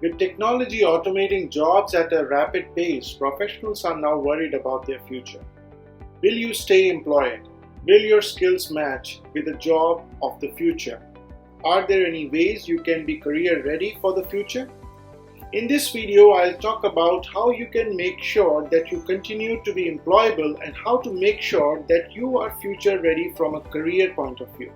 With technology automating jobs at a rapid pace, professionals are now worried about their future. Will you stay employed? Will your skills match with the job of the future? Are there any ways you can be career ready for the future? In this video, I'll talk about how you can make sure that you continue to be employable and how to make sure that you are future ready from a career point of view.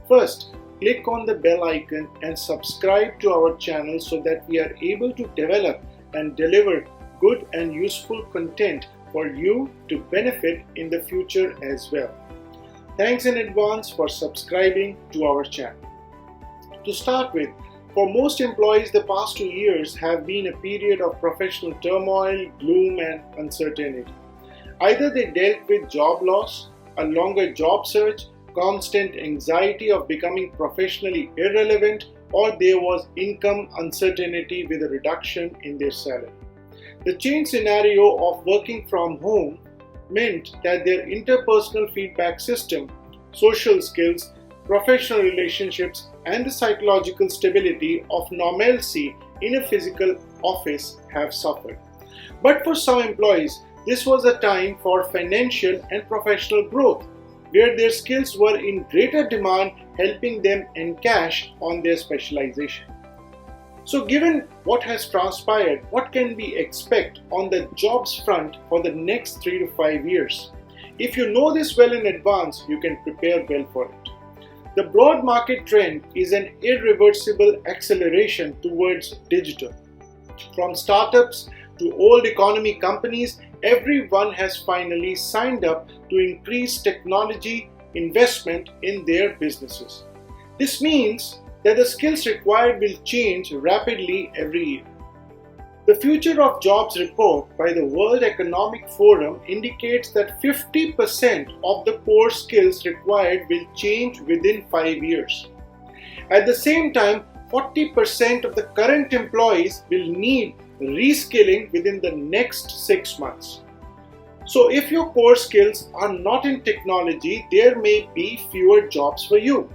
First, click on the bell icon and subscribe to our channel so that we are able to develop and deliver good and useful content for you to benefit in the future as well. Thanks in advance for subscribing to our channel. To start with, for most employees, the past 2 years have been a period of professional turmoil, gloom, and uncertainty. Either they dealt with job loss, a longer job search, constant anxiety of becoming professionally irrelevant, or there was income uncertainty with a reduction in their salary. The change scenario of working from home meant that their interpersonal feedback system, social skills, professional relationships, and the psychological stability of normalcy in a physical office have suffered. But for some employees, this was a time for financial and professional growth, where their skills were in greater demand, helping them encash on their specialization. So given what has transpired, what can we expect on the jobs front for the next 3 to 5 years? If you know this well in advance, you can prepare well for it. The broad market trend is an irreversible acceleration towards digital. From startups to old economy companies, everyone has finally signed up to increase technology investment in their businesses. This means that the skills required will change rapidly every year. The Future of Jobs report by the World Economic Forum indicates that 50% of the core skills required will change within 5 years. At the same time, 40% of the current employees will need reskilling within the next 6 months. So if your core skills are not in technology, there may be fewer jobs for you.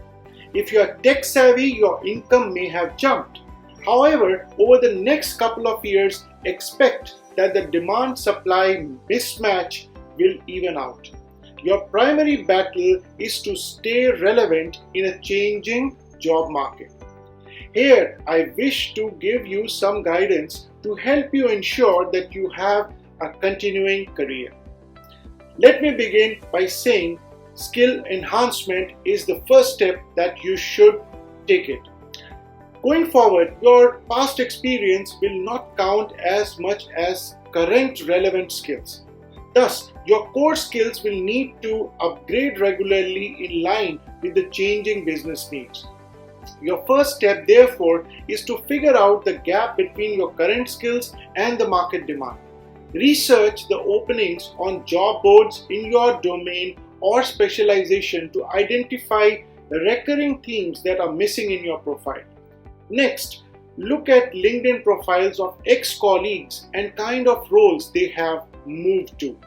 If you are tech savvy, your income may have jumped. However, over the next couple of years, expect that the demand-supply mismatch will even out. Your primary battle is to stay relevant in a changing job market. Here, I wish to give you some guidance to help you ensure that you have a continuing career. Let me begin by saying skill enhancement is the first step that you should take it. Going forward, your past experience will not count as much as current relevant skills. Thus, your core skills will need to upgrade regularly in line with the changing business needs. Your first step, therefore, is to figure out the gap between your current skills and the market demand. Research the openings on job boards in your domain or specialization to identify the recurring themes that are missing in your profile. Next, look at LinkedIn profiles of ex-colleagues and kind of roles they have moved to.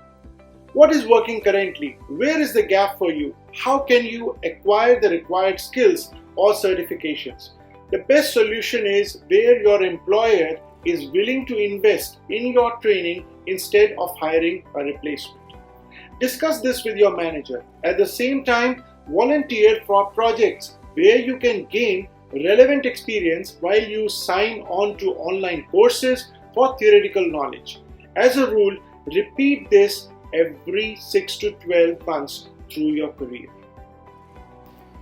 What is working currently? Where is the gap for you? How can you acquire the required skills or certifications? The best solution is where your employer is willing to invest in your training instead of hiring a replacement. Discuss this with your manager. At the same time, volunteer for projects where you can gain relevant experience while you sign on to online courses for theoretical knowledge. As a rule, repeat this every 6 to 12 months through your career.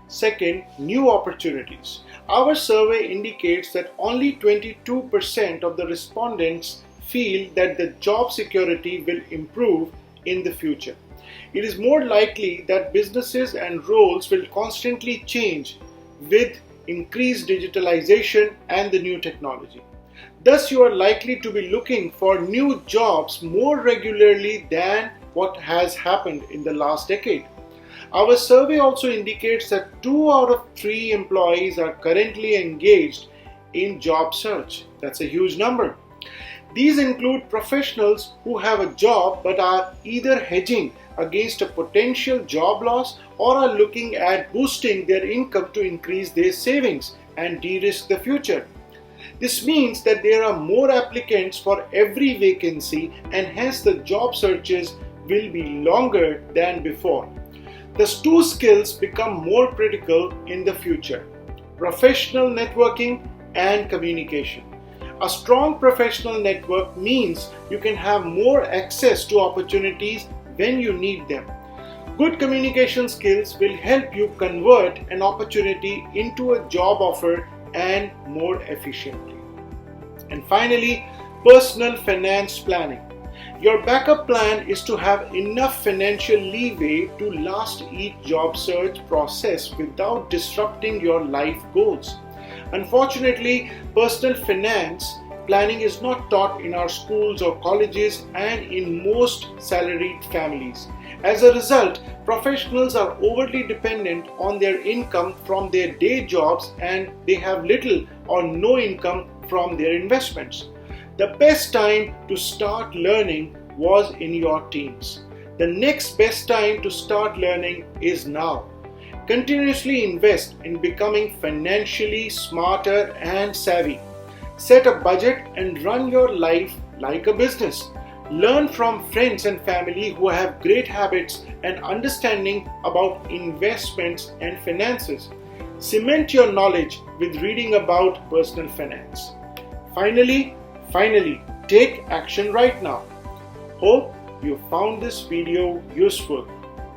Second, new opportunities. Our survey indicates that only 22% of the respondents feel that the job security will improve in the future. It is more likely that businesses and roles will constantly change with increased digitalization and the new technology. Thus, you are likely to be looking for new jobs more regularly than what has happened in the last decade. Our survey also indicates that 2 out of 3 employees are currently engaged in job search. That's a huge number. These include professionals who have a job but are either hedging against a potential job loss or are looking at boosting their income to increase their savings and de-risk the future. This means that there are more applicants for every vacancy, and hence the job searches will be longer than before. Thus, two skills become more critical in the future: professional networking and communication. A strong professional network means you can have more access to opportunities when you need them. Good communication skills will help you convert an opportunity into a job offer and more efficiently. And finally, personal finance planning. Your backup plan is to have enough financial leeway to last each job search process without disrupting your life goals. Unfortunately, personal finance planning is not taught in our schools or colleges and in most salaried families. As a result, professionals are overly dependent on their income from their day jobs, and they have little or no income from their investments. The best time to start learning was in your teens. The next best time to start learning is now. Continuously invest in becoming financially smarter and savvy. Set a budget and run your life like a business. Learn from friends and family who have great habits and understanding about investments and finances. Cement your knowledge with reading about personal finance. Finally, take action right now. Hope you found this video useful.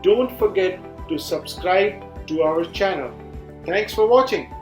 Don't forget to subscribe to our channel. Thanks for watching.